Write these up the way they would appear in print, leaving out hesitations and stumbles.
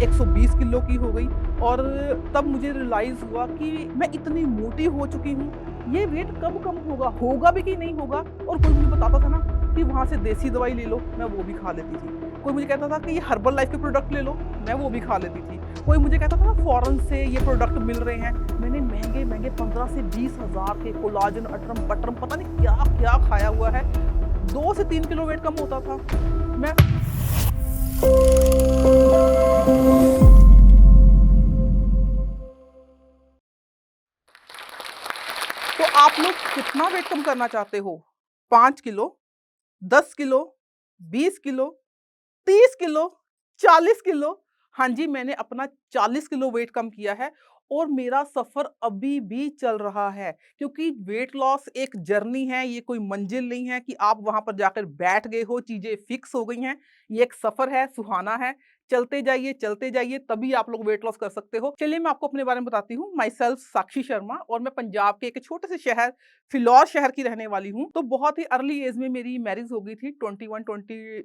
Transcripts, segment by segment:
120 kilo की हो गई और तब मुझे रियलाइज़ हुआ कि मैं इतनी मोटी हो चुकी हूँ, ये वेट कब कम होगा? होगा भी कि नहीं होगा? और कोई मुझे बताता था ना कि वहाँ से देसी दवाई ले लो, मैं वो भी खा लेती थी। कोई मुझे कहता था कि ये हर्बल लाइफ़ के प्रोडक्ट ले लो, मैं वो भी खा लेती थी। कोई मुझे कहता था ना फॉरेन से ये प्रोडक्ट मिल रहे हैं, मैंने महँगे-महँगे 15 से 20 हज़ार के कोलाजन, अटरम-पटरम पता नहीं क्या-क्या खाया हुआ है। 2 से 3 किलो वेट कम होता था। मैं तो आप लोग कितना वेट कम करना चाहते हो? 5 kilo, 10 kilo, 20 kilo, 30 kilo, 40 kilo? हाँ जी, मैंने अपना 40 किलो वेट कम किया है और मेरा सफ़र अभी भी चल रहा है क्योंकि वेट लॉस एक जर्नी है, ये कोई मंज़िल नहीं है कि आप वहाँ पर जाकर बैठ गए हो, चीज़ें फ़िक्स हो गई हैं। ये एक सफ़र है, सुहाना है। चलते जाइए तभी आप लोग वेट लॉस कर सकते हो। चलिए मैं आपको अपने बारे में बताती हूँ। माई सेल्फ साक्षी शर्मा और मैं पंजाब के एक छोटे से शहर फिलौर शहर की रहने वाली हूँ। तो बहुत ही अर्ली एज में मेरी मैरिज हो गई थी 21-20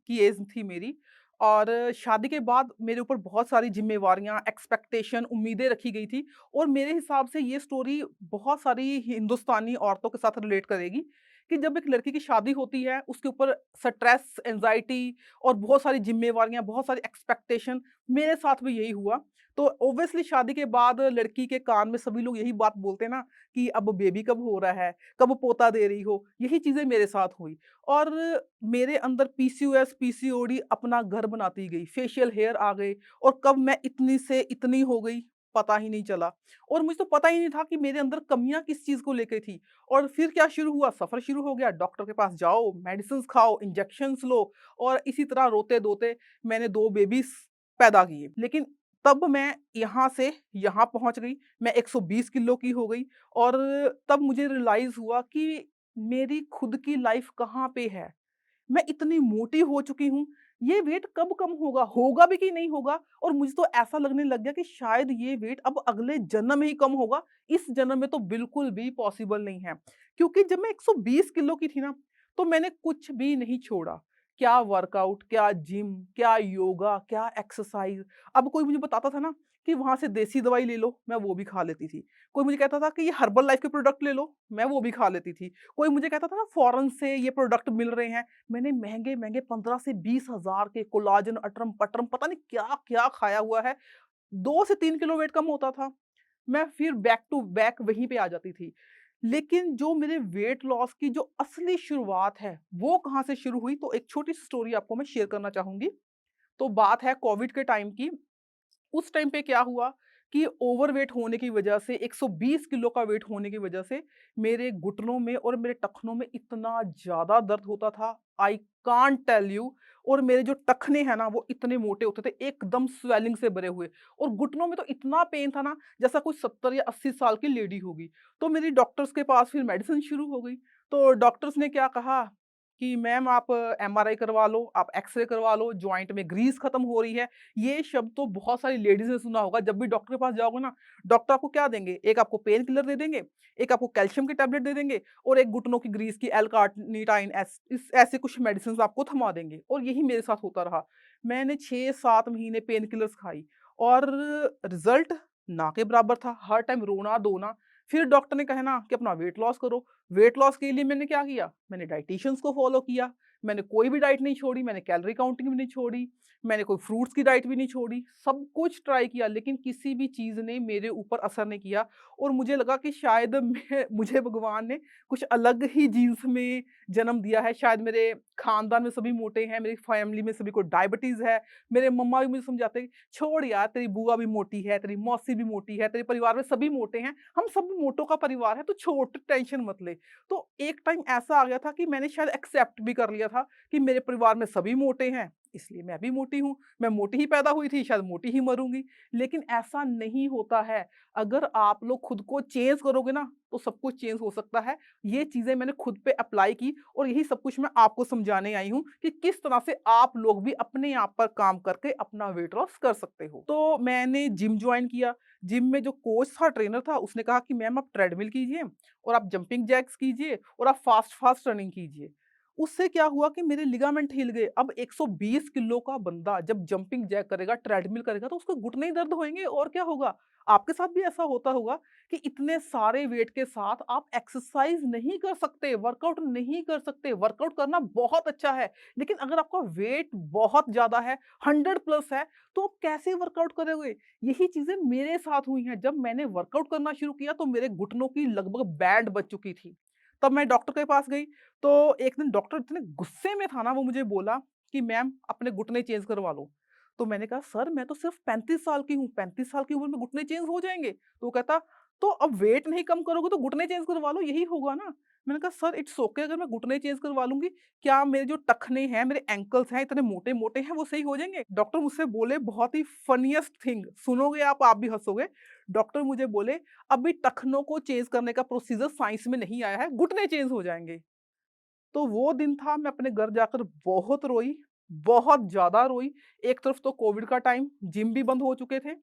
की एज थी मेरी और शादी के बाद मेरे ऊपर बहुत सारी ज़िम्मेवारियाँ, एक्सपेक्टेशन, उम्मीदें रखी गई थी और मेरे हिसाब से ये स्टोरी बहुत सारी हिंदुस्तानी औरतों के साथ रिलेट करेगी कि जब एक लड़की की शादी होती है, उसके ऊपर स्ट्रेस, एंग्ज़ायटी और बहुत सारी ज़िम्मेवारियाँ, बहुत सारी एक्सपेक्टेशन, मेरे साथ भी यही हुआ। तो ऑब्वियसली शादी के बाद लड़की के कान में सभी लोग यही बात बोलते हैं ना कि अब बेबी कब हो रहा है, कब पोता दे रही हो? यही चीज़ें मेरे साथ हुई और मेरे अंदर पीसीओएस, पीसीओडी अपना घर बनाती गई, फेशियल हेयर आ गए और कब मैं इतनी से इतनी हो गई, पता ही नहीं चला और मुझे तो पता ही नहीं था कि मेरे अंदर कमियाँ किस चीज़ को लेके थी और फिर क्या शुरू हुआ, सफ़र शुरू हो गया, डॉक्टर के पास जाओ, मेडिसिन्स खाओ, इंजेक्शंस लो और इसी तरह रोते-धोते मैंने 2 बेबीज़ पैदा किए। लेकिन तब मैं यहाँ से यहाँ पहुँच गई, मैं 120 किलो की हो गई और तब मुझे रियलाइज़ हुआ कि मेरी खुद की लाइफ़ कहाँ पे है। मैं इतनी मोटी हो चुकी हूँ, ये वेट कब कम होगा? होगा भी कि नहीं होगा? और मुझे तो ऐसा लगने लग गया कि शायद ये वेट अब अगले जन्म में ही कम होगा, इस जन्म में तो बिल्कुल भी पॉसिबल नहीं है। क्योंकि जब मैं 120 किलो की थी ना, तो मैंने कुछ भी नहीं छोड़ा। क्या वर्कआउट, क्या जिम, क्या योगा, क्या एक्सरसाइज़। अब कोई मुझे बताता था ना कि वहाँ से देसी दवाई ले लो, मैं वो भी खा लेती थी। कोई मुझे कहता था कि ये हर्बल लाइफ़ के प्रोडक्ट ले लो, मैं वो भी खा लेती थी। कोई मुझे कहता था ना फॉरेन से ये प्रोडक्ट मिल रहे हैं, मैंने महँगे-महँगे 15 से 20 हज़ार के कोलाजन, अटरम-पटरम पता नहीं क्या-क्या खाया हुआ है। 2 से 3 किलो वेट कम होता था। मैं फिर बैक टू बैक वहीं पे आ जाती थी। लेकिन जो मेरे वेट लॉस की जो असली शुरुआत है, वो कहाँ से शुरू हुई? तो एक छोटी-सी स्टोरी आपको मैं शेयर करना चाहूँगी। तो बात है कोविड के टाइम की। उस टाइम पे क्या हुआ कि ओवरवेट होने की वजह से 120 किलो का वेट होने की वजह से मेरे घुटनों में और मेरे टखनों में इतना ज़्यादा दर्द होता था, आई कांट टेल यू। और मेरे जो टखने हैं ना वो इतने मोटे होते थे, एकदम स्वेलिंग से भरे हुए और घुटनों में तो इतना पेन था ना जैसा कोई 70 या 80 साल की लेडी होगी। तो मेरी डॉक्टर्स के पास फिर मेडिसिन शुरू हो गई। तो डॉक्टर्स ने क्या कहा कि मैम आप एमआरआई करवा लो, आप एक्स-रे करवा लो, जॉइंट में ग्रीस खत्म हो रही है। ये शब्द तो बहुत सारी लेडीज़ ने सुना होगा, जब भी डॉक्टर के पास जाओगे ना, डॉक्टर आपको क्या देंगे? एक आपको पेन किलर दे देंगे, एक आपको कैल्शियम की टैबलेट दे देंगे और एक घुटनों की ग्रीस की एल-कार्निटाइन ऐसे कुछ मेडिसिन्स आपको थमा देंगे और यही मेरे साथ होता रहा। मैंने 6-7 महीने पेन किलर्स खाई और रिज़ल्ट ना के बराबर था, हर टाइम रोना-धोना। फिर डॉक्टर ने कहा ना कि अपना वेट लॉस करो। वेट लॉस के लिए मैंने क्या किया? मैंने डायटीशियंस को फ़ॉलो किया। मैंने कोई भी डाइट नहीं छोड़ी, मैंने कैलोरी काउंटिंग भी नहीं छोड़ी, मैंने कोई फ्रूट्स की डाइट भी नहीं छोड़ी, सब कुछ ट्राई किया लेकिन किसी भी चीज़ ने मेरे ऊपर असर नहीं किया और मुझे लगा कि शायद मैं मुझे भगवान ने कुछ अलग ही जीन्स में जन्म दिया है। शायद मेरे खानदान में सभी मोटे हैं, मेरी फैमिली में सभी को डायबिटीज़ है। मेरे मम्मा भी मुझे समझाते हैं, "छोड़ यार, तेरी बुआ भी मोटी है, तेरी मौसी भी मोटी है, तेरे परिवार में सभी मोटे हैं, हम सब मोटों का परिवार है, तू छोड़, तू टेंशन मत ले।" तो एक टाइम ऐसा आ गया था कि मैंने शायद एक्सेप्ट भी कर लिया था कि मेरे परिवार में सभी मोटे हैं, इसलिए मैं भी मोटी हूँ। मैं मोटी ही पैदा हुई थी, शायद मोटी ही मरूँगी। लेकिन ऐसा नहीं होता है। अगर आप लोग खुद को चेंज करोगे ना, तो सब कुछ चेंज हो सकता है। ये चीज़ें मैंने खुद पे अप्लाई की और यही सब कुछ मैं आपको समझाने आई हूँ कि किस तरह से आप लोग भी अपने आप पर काम करके अपना वेट लॉस कर सकते हो। तो मैंने जिम जॉइन किया। जिम में जो कोच था, ट्रेनर था, उसने कहा कि मैम आप ट्रेडमिल कीजिए और आप जंपिंग जैक्स कीजिए और आप फास्ट-फास्ट रनिंग कीजिए। उससे क्या हुआ कि मेरे लिगामेंट हिल गए। अब 120 किलो का बंदा जब जंपिंग जैक करेगा, ट्रेडमिल करेगा तो उसके घुटने ही दर्द होएँगे और क्या होगा? आपके साथ भी ऐसा होता होगा कि इतने सारे वेट के साथ आप एक्सरसाइज़ नहीं कर सकते, वर्कआउट नहीं कर सकते। वर्कआउट करना बहुत अच्छा है, लेकिन अगर आपका वेट बहुत ज़्यादा है, 100 प्लस है, तो आप कैसे वर्कआउट करोगे? यही चीज़ें मेरे साथ हुई हैं। जब मैंने वर्कआउट करना शुरू किया तो मेरे घुटनों की लगभग बैंड बज चुकी थी। तब मैं डॉक्टर के पास गई, तो एक दिन डॉक्टर इतने गुस्से में था ना, वो मुझे बोला कि मैम अपने घुटने चेंज करवा लो। तो मैंने कहा सर मैं तो सिर्फ 35 साल की हूँ, 35 साल की उम्र में घुटने चेंज हो जाएँगे? तो वो कहता तो अब वेट नहीं कम करोगे तो घुटने चेंज करवा लो, यही होगा ना। मैंने कहा सर इट्स ओके अगर मैं घुटने चेंज करवा लूँगी, क्या मेरे जो टखने हैं, मेरे एंकल्स हैं इतने मोटे-मोटे हैं वो सही हो जाएँगे? डॉक्टर मुझसे बोले बहुत ही फनीएस्ट थिंग, सुनोगे आप भी हँसोगे। डॉक्टर मुझे बोले अभी टखनों को चेंज करने का प्रोसीजर साइंस में नहीं आया है, घुटने चेंज हो जाएँगे। तो वो दिन था मैं अपने घर जाकर बहुत रोई, बहुत ज़्यादा रोई। एक तरफ तो कोविड का टाइम, जिम भी बंद हो चुके थे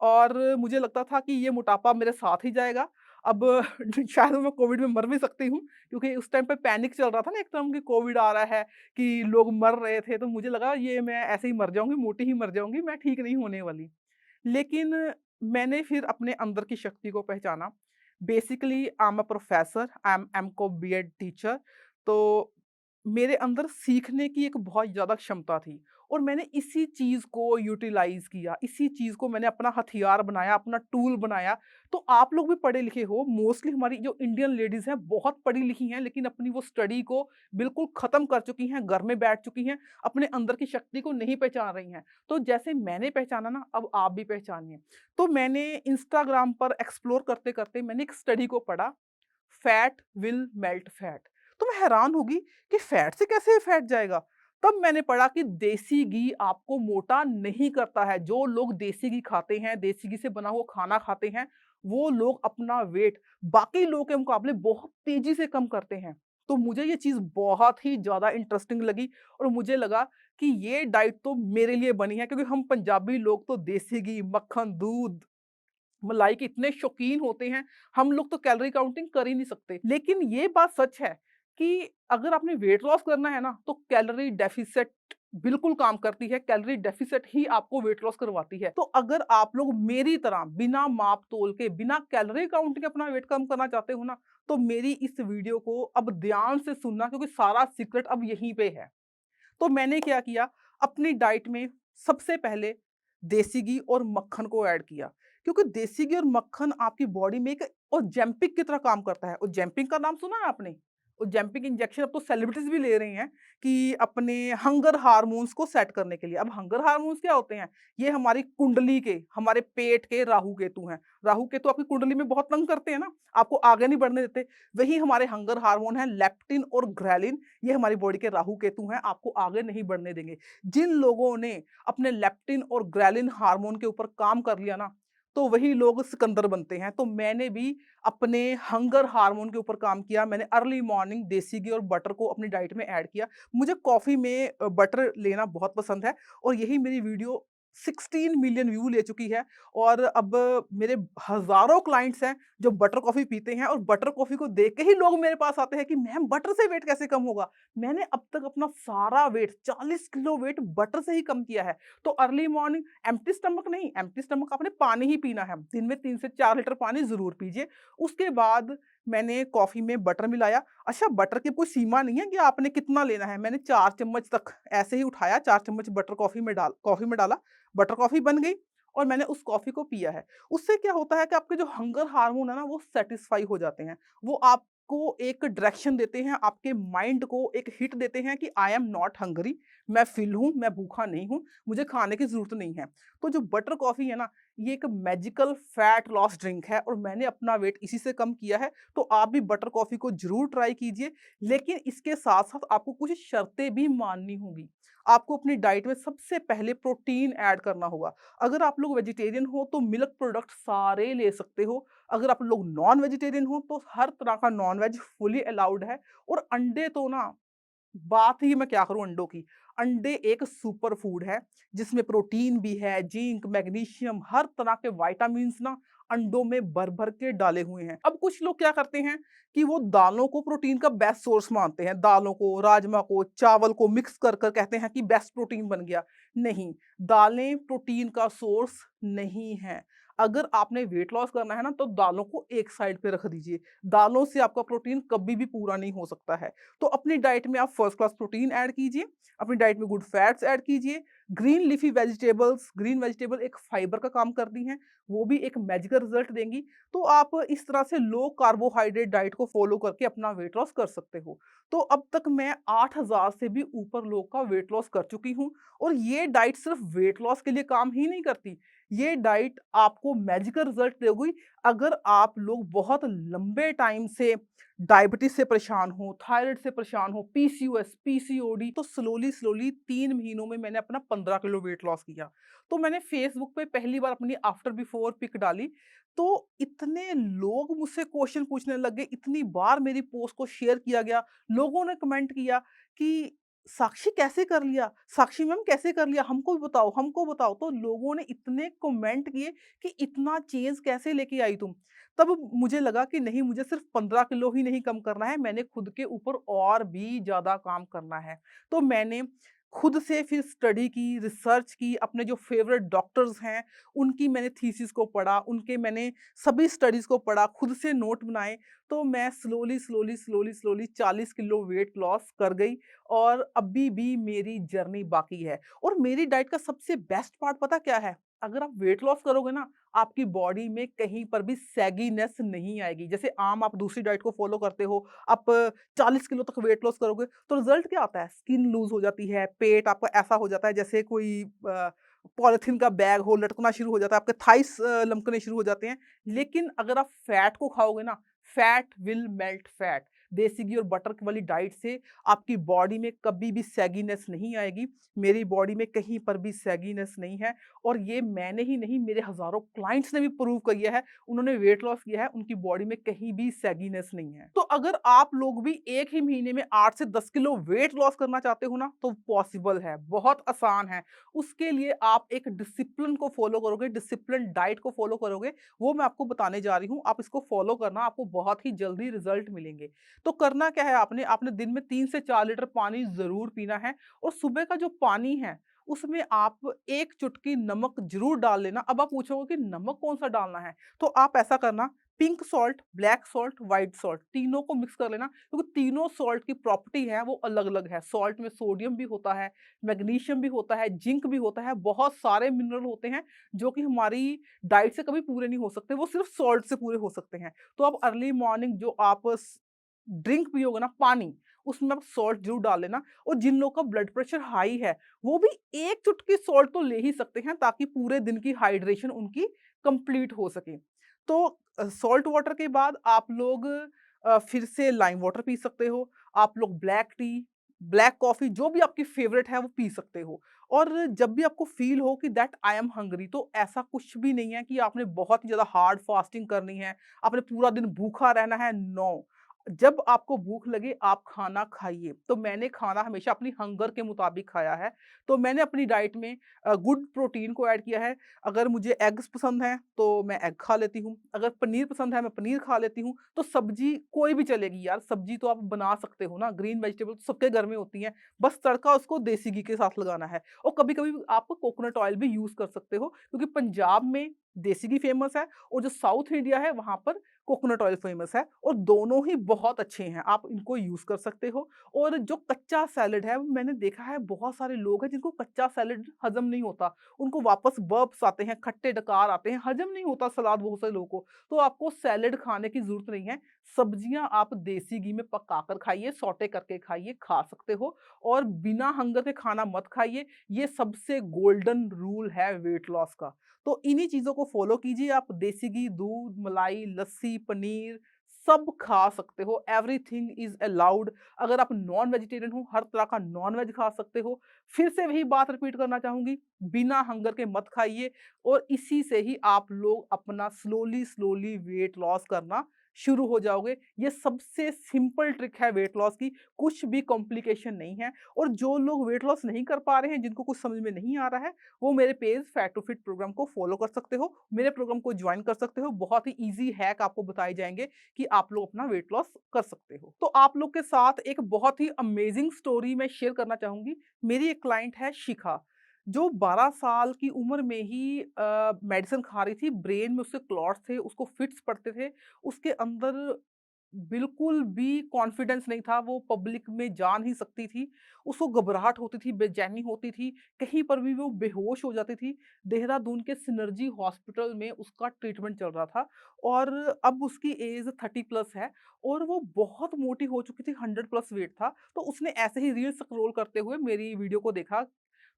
और मुझे लगता था कि ये मोटापा मेरे साथ ही जाएगा। अब शायद मैं कोविड में मर भी सकती हूँ क्योंकि उस टाइम पे पैनिक चल रहा था ना एक तरह की कोविड आ रहा है कि लोग मर रहे थे, तो मुझे लगा ये मैं ऐसे ही मर जाऊँगी, मोटी ही मर जाऊँगी, मैं ठीक नहीं होने वाली। लेकिन मैंने फिर अपने अंदर की शक्ति को पहचाना। Basically I am a professor, I am को बीएड टीचर, तो मेरे अंदर सीखने की एक बहुत ज़्यादा क्षमता थी और मैंने इसी चीज़ को यूटिलाइज़ किया, इसी चीज़ को मैंने अपना हथियार बनाया, अपना टूल बनाया। तो आप लोग भी पढ़े लिखे हो, मोस्टली हमारी जो इंडियन लेडीज़ हैं बहुत पढ़ी लिखी हैं, लेकिन अपनी वो स्टडी को बिल्कुल ख़त्म कर चुकी हैं, घर में बैठ चुकी हैं, अपने अंदर की शक्ति को नहीं पहचान रही हैं। तो जैसे मैंने पहचाना ना, अब आप भी पहचानिए। तो मैंने इंस्टाग्राम पर एक्सप्लोर करते-करते मैंने एक स्टडी को पढ़ा, फैट विल मेल्ट फैट। तो मैं हैरान हो गई कि फैट से कैसे फैट जाएगा? तब मैंने पढ़ा कि देसी घी आपको मोटा नहीं करता है। जो लोग देसी घी खाते हैं, देसी घी से बना हुआ खाना खाते हैं, वो लोग अपना वेट बाकी लोगों के मुकाबले बहुत तेज़ी से कम करते हैं। तो मुझे ये चीज़ बहुत ही ज़्यादा इंटरेस्टिंग लगी और मुझे लगा कि ये डाइट तो मेरे लिए बनी है क्योंकि हम पंजाबी लोग तो देसी घी, मक्खन, दूध, मलाई के इतने शौकीन होते हैं, हम लोग तो कैलोरी काउंटिंग कर ही नहीं सकते। लेकिन ये बात सच है कि अगर आपने वेट लॉस करना है ना, तो कैलोरी डेफिसिट बिल्कुल काम करती है, कैलोरी डेफिसिट ही आपको वेट लॉस करवाती है। तो अगर आप लोग मेरी तरह बिना माप-तोल के, बिना कैलोरी काउंट के अपना वेट कम करना चाहते हो ना, तो मेरी इस वीडियो को अब ध्यान से सुनना क्योंकि सारा सीक्रेट अब यहीं पे है। तो मैंने क्या किया, अपनी डाइट में सबसे पहले देसी घी और मक्खन को ऐड किया, क्योंकि देसी घी और मक्खन आपकी बॉडी में एक ओजेम्पिक की तरह काम करता है। ओजेम्पिक का नाम सुना है आपने? ओजेम्पिक इंजेक्शन अब तो सेलिब्रिटीज़ भी ले रही हैं कि अपने हंगर हार्मोन्स को सेट करने के लिए। अब हंगर हार्मोन्स क्या होते हैं? ये हमारी कुंडली के, हमारे पेट के राहु केतु हैं। राहु केतु आपकी कुंडली में बहुत तंग करते हैं ना, आपको आगे नहीं बढ़ने देते। वही हमारे हंगर हार्मोन हैं लेप्टिन और ग्hrelin, ये हमारी बॉडी के राहु केतु हैं, आपको आगे नहीं बढ़ने देंगे। जिन लोगों ने अपने लेप्टिन और ग्hrelin हार्मोन के ऊपर काम कर लिया ना, तो वही लोग सिकंदर बनते हैं। तो मैंने भी अपने हंगर हार्मोन के ऊपर काम किया। मैंने अर्ली मॉर्निंग देसी घी और बटर को अपनी डाइट में ऐड किया। मुझे कॉफ़ी में बटर लेना बहुत पसंद है और यही मेरी वीडियो 16 मिलियन व्यू ले चुकी है और अब मेरे हज़ारों क्लाइंट्स हैं जो बटर कॉफ़ी पीते हैं और बटर कॉफ़ी को देख के ही लोग मेरे पास आते हैं कि मैम बटर से वेट कैसे कम होगा? मैंने अब तक अपना सारा वेट 40 किलो वेट बटर से ही कम किया है। तो अर्ली मॉर्निंग एम्प्टी स्टमक नहीं, एम्प्टी स्टमक आपने पानी ही पीना है। दिन में 3 से 4 लीटर पानी ज़रूर पीजिए। उसके बाद मैंने कॉफ़ी में बटर मिलाया। अच्छा बटर की कोई सीमा नहीं है कि आपने कितना लेना है। मैंने 4 चम्मच तक ऐसे ही उठाया, 4 चम्मच बटर कॉफ़ी में डाला, बटर कॉफ़ी बन गई और मैंने उस कॉफ़ी को पिया है। उससे क्या होता है कि आपके जो हंगर हार्मोन है ना वो सैटिस्फाई हो जाते हैं। वो आपको एक डायरेक्शन देते हैं, आपके माइंड को एक हिट देते हैं कि आई एम नॉट हंग्री, मैं फ़िल हूँ, मैं भूखा नहीं हूँ, मुझे खाने की ज़रूरत नहीं है। तो जो बटर कॉफ़ी है ना, ये एक मैजिकल फैट लॉस ड्रिंक है और मैंने अपना वेट इसी से कम किया है। तो आप भी बटर कॉफ़ी को ज़रूर ट्राई कीजिए, लेकिन इसके साथ-साथ आपको कुछ शर्तें भी माननी होंगी। आपको अपनी डाइट में सबसे पहले प्रोटीन ऐड करना होगा। अगर आप लोग वेजिटेरियन हो तो मिल्क प्रोडक्ट सारे ले सकते हो। अगर आप लोग नॉन वेजिटेरियन हो तो हर तरह का नॉन-वेज फुली अलाउड है और अंडे तो ना बात ही मैं क्या करूँ अंडों की। अंडे एक सुपर फूड है, जिसमें प्रोटीन भी है, जिंक, मैग्नीशियम, हर तरह के विटामिन्स ना अंडों में भर-भर के डाले हुए हैं। अब कुछ लोग क्या करते हैं कि वो दालों को प्रोटीन का बेस्ट सोर्स मानते हैं। दालों को, राजमा को, चावल को मिक्स कर कर कहते हैं कि बेस्ट प्रोटीन बन गया। नहीं, दालें प्रोटीन का सोर्स नहीं है। अगर आपने वेट लॉस करना है ना, तो दालों को एक साइड पे रख दीजिए। दालों से आपका प्रोटीन कभी भी पूरा नहीं हो सकता है। तो अपनी डाइट में आप फर्स्ट क्लास प्रोटीन ऐड कीजिए, अपनी डाइट में गुड फैट्स ऐड कीजिए। Green leafy vegetables, green vegetable एक फाइबर का काम करती हैं, वो भी एक मैजिकल रिजल्ट देंगी। तो आप इस तरह से लो कार्बोहाइड्रेट डाइट को फॉलो करके अपना वेट लॉस कर सकते हो। तो अब तक मैं 8000 से भी ऊपर लोग का वेट लॉस कर चुकी हूँ, और ये डाइट सिर्फ वेट लॉस के लिए काम ही नहीं करती, ये डाइट आपको मैजिकल रिजल्ट देगी। अगर आप लोग बहुत लंबे टाइम से डायबिटीज से परेशान हो, थायराइड से परेशान हो, पीसीओएस, पीसीओडी, तो स्लोली स्लोली 3 महीनों में मैंने अपना 15 किलो वेट लॉस किया। तो मैंने फेसबुक पे पहली बार अपनी आफ्टर बिफोर पिक डाली, तो इतने लोग मुझसे क्वेश्चन पूछने लग गए, इतनी बार मेरी पोस्ट को शेयर किया गया, लोगों ने कमेंट किया कि साक्षी कैसे कर लिया? साक्षी मैम कैसे कर लिया? हमको भी बताओ, हमको बताओ। तो लोगों ने इतने कमेंट किए कि इतना चेंज कैसे लेके आई तुम? तब मुझे लगा कि नहीं, मुझे सिर्फ 15 किलो ही नहीं कम करना है, मैंने खुद के ऊपर और भी ज़्यादा काम करना है। तो मैंने खुद से फिर स्टडी की, रिसर्च की, अपने जो फेवरेट डॉक्टर्स हैं, उनकी मैंने थीसिस को पढ़ा, उनके मैंने सभी स्टडीज़ को पढ़ा, खुद से नोट बनाए। तो मैं slowly, slowly, slowly, slowly 40 kilo weight loss कर गई, और अभी भी मेरी जर्नी बाकी है। और मेरी डाइट का सबसे बेस्ट पार्ट पता क्या है? अगर आप वेट लॉस करोगे ना, आपकी बॉडी में कहीं पर भी सैगीनेस नहीं आएगी। जैसे आम आप दूसरी डाइट को फॉलो करते हो, आप 40 किलो तक वेट लॉस करोगे, तो रिजल्ट क्या आता है? स्किन लूज़ हो जाती है, पेट आपका ऐसा हो जाता है जैसे कोई पॉलिथीन का बैग हो, लटकना शुरू हो जाता है, आपके थाइस लमकने शुरू हो जाते हैं। लेकिन अगर आप फैट को खाओगे ना, फैट विल मेल्ट फैट। देसी घी और बटर वाली डाइट से आपकी बॉडी में कभी भी सैगीनेस नहीं आएगी। मेरी बॉडी में कहीं पर भी सैगीनेस नहीं है, और ये मैंने ही नहीं, मेरे हज़ारों क्लाइंट्स ने भी प्रूव किया है। उन्होंने वेट लॉस किया है, उनकी बॉडी में कहीं भी सैगीनेस नहीं है। तो अगर आप लोग भी एक ही महीने में 8 से 10 किलो वेट लॉस करना चाहते हो ना, तो पॉसिबल है, बहुत आसान है। उसके लिए आप एक डिसिप्लिन को फॉलो करोगे, डिसिप्लिन डाइट को फॉलो करोगे, वो मैं आपको बताने जा रही हूँ। आप इसको फॉलो करना, आपको बहुत ही जल्दी रिजल्ट मिलेंगे। तो करना क्या है, आपने आपने दिन में 3 से 4 लीटर पानी ज़रूर पीना है, और सुबह का जो पानी है, उसमें आप 1 चुटकी नमक ज़रूर डाल लेना। अब आप पूछोगे कि नमक कौन-सा डालना है? तो आप ऐसा करना, pink salt, black salt, white salt, तीनों को मिक्स कर लेना, क्योंकि तीनों सॉल्ट की प्रॉपर्टी है वो अलग-अलग है। सॉल्ट में सोडियम भी होता है, मैग्नीशियम भी होता है, जिंक भी होता है, बहुत सारे मिनरल होते हैं, जो कि हमारी डाइट से कभी पूरे नहीं हो सकते, वो सिर्फ सॉल्ट से पूरे हो सकते हैं। तो आप अर्ली मॉर्निंग जो आप ड्रिंक पियोगे ना, पानी, उसमें आप सॉल्ट ज़रूर डाल लेना। और जिन लोगों का ब्लड प्रेशर हाई है, वो भी 1 चुटकी सॉल्ट तो ले ही सकते हैं, ताकि पूरे दिन की हाइड्रेशन उनकी कंप्लीट हो सके। तो सॉल्ट वाटर के बाद आप लोग फिर से लाइम वाटर पी सकते हो। आप लोग ब्लैक टी, ब्लैक कॉफ़ी, जो भी आपकी फ़ेवरेट है वो पी सकते हो। और जब भी आपको फ़ील हो कि दैट आई एम हंग्री, तो ऐसा कुछ भी नहीं है कि आपने बहुत ही ज़्यादा हार्ड फास्टिंग करनी है, आपने पूरा दिन भूखा रहना है, नो। जब आपको भूख लगे आप खाना खाइए। तो मैंने खाना हमेशा अपनी हंगर के मुताबिक खाया है। तो मैंने अपनी डाइट में गुड प्रोटीन को ऐड किया है। अगर मुझे एग्स पसंद हैं, तो मैं एग खा लेती हूँ। अगर पनीर पसंद है, मैं पनीर खा लेती हूँ। तो सब्ज़ी कोई भी चलेगी यार, सब्ज़ी तो आप बना सकते हो ना, ग्रीन वेजिटेबल तो सबके घर में होती हैं। बस तड़का उसको देसी घी के साथ लगाना है, और कभी-कभी आप कोकोनट ऑयल भी यूज़ कर सकते हो, क्योंकि पंजाब में देसी घी फ़ेमस है, और जो साउथ इंडिया है वहाँ पर कोकोनट ऑयल फ़ेमस है, और दोनों ही बहुत अच्छे हैं, आप इनको यूज़ कर सकते हो। और जो कच्चा सैलेड है, वो मैंने देखा है बहुत सारे लोग हैं जिनको कच्चा सैलेड हज़म नहीं होता, उनको वापस बर्प्स आते हैं, खट्टे डकार आते हैं, हज़म नहीं होता सलाद बहुत सारे लोगों को। तो आपको सैलेड खाने की ज़रूरत नहीं है, सब्जियाँ आप देसी घी में पकाकर खाइए, सौटे करके खाइए, खा सकते हो, और बिना हंगर के खाना मत खाइए। ये सबसे गोल्डन रूल है वेट लॉस का। तो इन्हीं चीज़ों को फ़ॉलो कीजिए आप, देसी घी, दूध, मलाई, लस्सी, पनीर सब खा सकते हो, एवरीथिंग इज़ अलाउड। अगर आप नॉन वेजिटेरियन हो, हर तरह का नॉन-वेज खा सकते हो। फिर से वही बात रिपीट करना चाहूँगी, बिना हंगर के मत खाइए, और इसी से ही आप लोग अपना स्लोली, स्लोली वेट लॉस करना शुरू हो जाओगे। ये सबसे सिंपल ट्रिक है वेट लॉस की, कुछ भी कॉम्प्लिकेशन नहीं है। और जो लोग वेट लॉस नहीं कर पा रहे हैं, जिनको कुछ समझ में नहीं आ रहा है, वो मेरे page fat to fit program को फॉलो कर सकते हो, मेरे प्रोग्राम को ज्वाइन कर सकते हो। बहुत ही ईज़ी हैक आपको बताए जाएँगे कि आप लोग अपना वेट लॉस कर सकते हो। तो आप लोग के साथ एक बहुत ही अमेजिंग स्टोरी मैं शेयर करना चाहूँगी। मेरी एक क्लाइंट है शिखा, जो 12 साल की उम्र में ही मेडिसिन खा रही थी, ब्रेन में उसके क्लॉट्स थे, उसको फिट्स पड़ते थे, उसके अंदर बिल्कुल भी कॉन्फिडेंस नहीं था, वो पब्लिक में जा नहीं सकती थी, उसको घबराहट होती थी, बेचैनी होती थी, कहीं पर भी वो बेहोश हो जाती थी। देहरादून के सिनर्जी हॉस्पिटल में उसका ट्रीटमेंट चल रहा था और अब उसकी एज 30 प्लस है और वो बहुत मोटी हो चुकी थी, 100 प्लस वेट था। तो उसने ऐसे ही रील्स स्क्रॉल करते हुए मेरी वीडियो को देखा,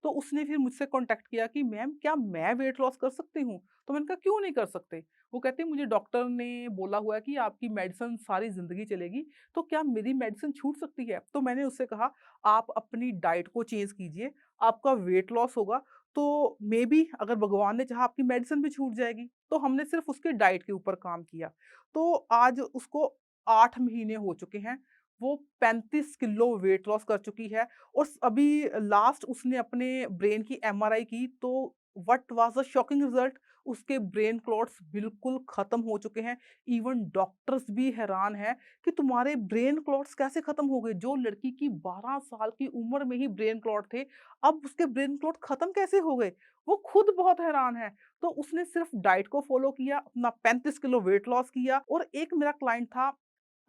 तो उसने फिर मुझसे कॉन्टैक्ट किया कि मैम क्या मैं वेट लॉस कर सकती हूँ? तो मैंने कहा क्यों नहीं कर सकते? वो कहती है मुझे डॉक्टर ने बोला हुआ है कि आपकी मेडिसिन सारी ज़िंदगी चलेगी, तो क्या मेरी मेडिसिन छूट सकती है? तो मैंने उससे कहा आप अपनी डाइट को चेंज कीजिए, आपका वेट लॉस होगा, तो मेबी अगर भगवान ने चाहा आपकी मेडिसिन भी छूट जाएगी। तो हमने सिर्फ़ उसके डाइट के ऊपर काम किया। तो आज उसको 8 महीने हो चुके हैं, वो 35 किलो वेट लॉस कर चुकी है और अभी लास्ट उसने अपने ब्रेन की एमआरआई की, तो what was the shocking result, उसके ब्रेन क्लॉट्स बिल्कुल ख़त्म हो चुके हैं। इवन डॉक्टर्स भी हैरान हैं कि तुम्हारे ब्रेन क्लॉट्स कैसे ख़त्म हो गए? जो लड़की की 12 साल की उम्र में ही ब्रेन क्लॉट थे, अब उसके ब्रेन क्लॉट ख़त्म कैसे हो गए? वो खुद बहुत हैरान है। तो उसने सिर्फ़ डाइट को फ़ॉलो किया, अपना 35 किलो वेट लॉस किया। और एक मेरा क्लाइंट था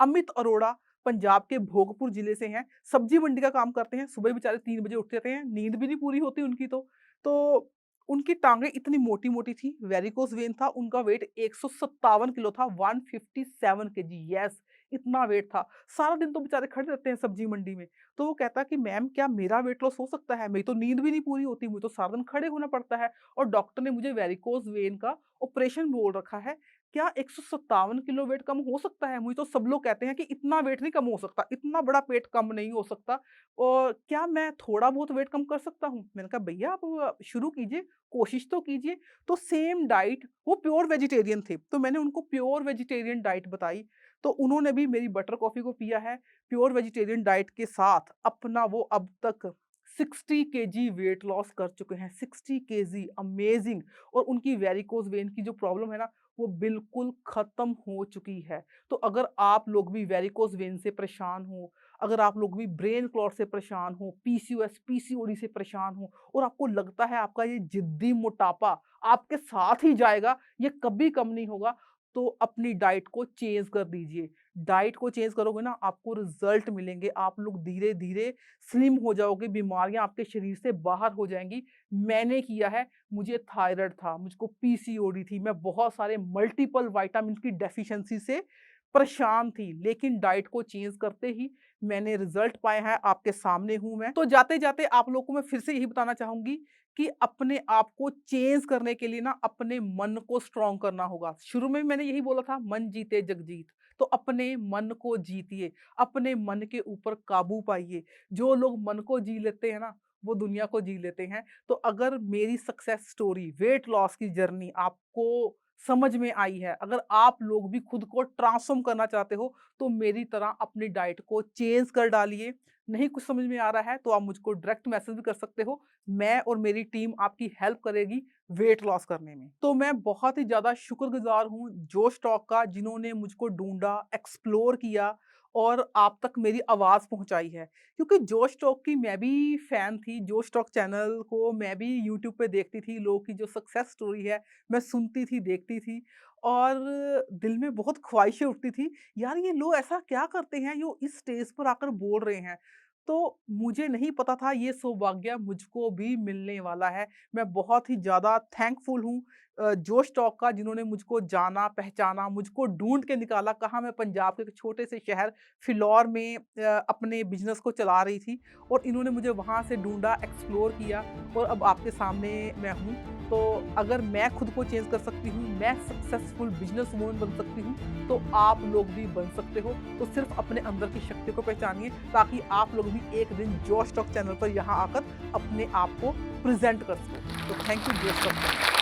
अमित अरोड़ा, पंजाब के भोगपुर जिले से हैं, सब्जी मंडी का काम करते हैं, सुबह बेचारे 3 बजे उठ जाते हैं, नींद भी नहीं पूरी होती उनकी तो। तो उनकी टाँगें इतनी मोटी-मोटी थी, वेरिकोज़ वेन था, उनका वेट 157 किलो था, 157 केजी, यस इतना वेट था। सारा दिन तो बेचारे खड़े रहते हैं सब्जी मंडी में। तो वो कहता कि मैम क्या मेरा वेट लॉस हो सकता है? मेरी तो नींद भी नहीं पूरी होती, मुझे तो सारा दिन खड़े होना पड़ता है और डॉक्टर ने मुझे वेरिकोज़ वेन का ऑपरेशन बोल रखा है। क्या 157 किलो वेट कम हो सकता है? मुझे तो सब लोग कहते हैं कि इतना वेट नहीं कम हो सकता, इतना बड़ा पेट कम नहीं हो सकता और क्या मैं थोड़ा बहुत वेट कम कर सकता हूँ? मैंने कहा भैया आप शुरू कीजिए, कोशिश तो कीजिए। तो सेम डाइट, वो प्योर वेजिटेरियन थे, तो मैंने उनको प्योर वेजिटेरियन डाइट बताई, तो उन्होंने भी मेरी बटर कॉफ़ी को पिया है। प्योर वेजिटेरियन डाइट के साथ अपना वो अब तक 60 केजी वेट लॉस कर चुके हैं, 60 केजी, अमेज़िंग। और उनकी वेरिकोज़ वेन की जो प्रॉब्लम है ना, वो बिल्कुल ख़त्म हो चुकी है। तो अगर आप लोग भी वेरिकोज़ वेन से परेशान हो, अगर आप लोग भी ब्रेन क्लॉट से परेशान हो, पीसीओएस, पीसीओडी से परेशान हो और आपको लगता है आपका ये ज़िद्दी मोटापा आपके साथ ही जाएगा, ये कभी कम नहीं होगा, तो अपनी डाइट को चेंज कर दीजिए। डाइट को चेंज करोगे ना, आपको रिज़ल्ट मिलेंगे, आप लोग धीरे-धीरे स्लिम हो जाओगे, बीमारियाँ आपके शरीर से बाहर हो जाएँगी। मैंने किया है, मुझे थायराइड था, मुझको पीसीओडी थी, मैं बहुत सारे मल्टीपल विटामिन्स की डेफिशिएंसी से परेशान थी, लेकिन डाइट को चेंज करते ही मैंने रिज़ल्ट पाए हैं, आपके सामने हूँ मैं। तो जाते-जाते आप लोगों को मैं फिर से यही बताना चाहूँगी कि अपने आप को चेंज करने के लिए ना अपने मन को स्ट्रॉन्ग करना होगा। शुरू में भी मैंने यही बोला था, मन जीते जग जीत। तो अपने मन को जीतिए, अपने मन के ऊपर काबू पाइए। जो लोग मन को जी लेते हैं ना, वो दुनिया को जी लेते हैं। तो अगर मेरी सक्सेस स्टोरी, वेट लॉस की जर्नी आपको समझ में आई है, अगर आप लोग भी खुद को ट्रांसफ़ॉर्म करना चाहते हो, तो मेरी तरह अपनी डाइट को चेंज कर डालिए। नहीं कुछ समझ में आ रहा है, तो आप मुझको डायरेक्ट मैसेज भी कर सकते हो। मैं और मेरी टीम आपकी हेल्प करेगी वेट लॉस करने में। तो मैं बहुत ही ज़्यादा शुक्रगुज़ार हूँ जोश टॉक का, जिन्होंने मुझको ढूँढा, एक्सप्लोर किया और आप तक मेरी आवाज़ पहुँचाई है। क्योंकि जोश टॉक की मैं भी फ़ैन थी, जोश टॉक चैनल को मैं भी यूट्यूब पे देखती थी, लोगों की जो सक्सेस स्टोरी है, मैं सुनती थी, देखती थी और दिल में बहुत ख्वाहिशें उठती थी, यार ये लोग ऐसा क्या करते हैं, जो इस स्टेज पर आकर बोल रहे हैं। तो मुझे नहीं पता था ये सौभाग्य मुझको भी मिलने वाला है। मैं बहुत ही ज़्यादा थैंकफुल हूँ जोश टॉक का, जिन्होंने मुझको जाना, पहचाना, मुझको ढूँढ के निकाला। कहाँ मैं पंजाब के एक छोटे से शहर फिलौर में अपने बिज़नेस को चला रही थी और इन्होंने मुझे वहाँ से ढूँढा, एक्सप्लोर किया और अब आपके सामने मैं हूँ। तो अगर मैं खुद को चेंज कर सकती हूँ, मैं सक्सेसफुल बिज़नेस वूमन बन सकती हूँ, तो आप लोग भी बन सकते हो। तो सिर्फ़ अपने अंदर की शक्ति को पहचानिए, ताकि आप लोग भी एक दिन जोश टॉक चैनल पर यहाँ आकर अपने आप को प्रेज़ेंट कर सको। तो थैंक यू जोश टॉक।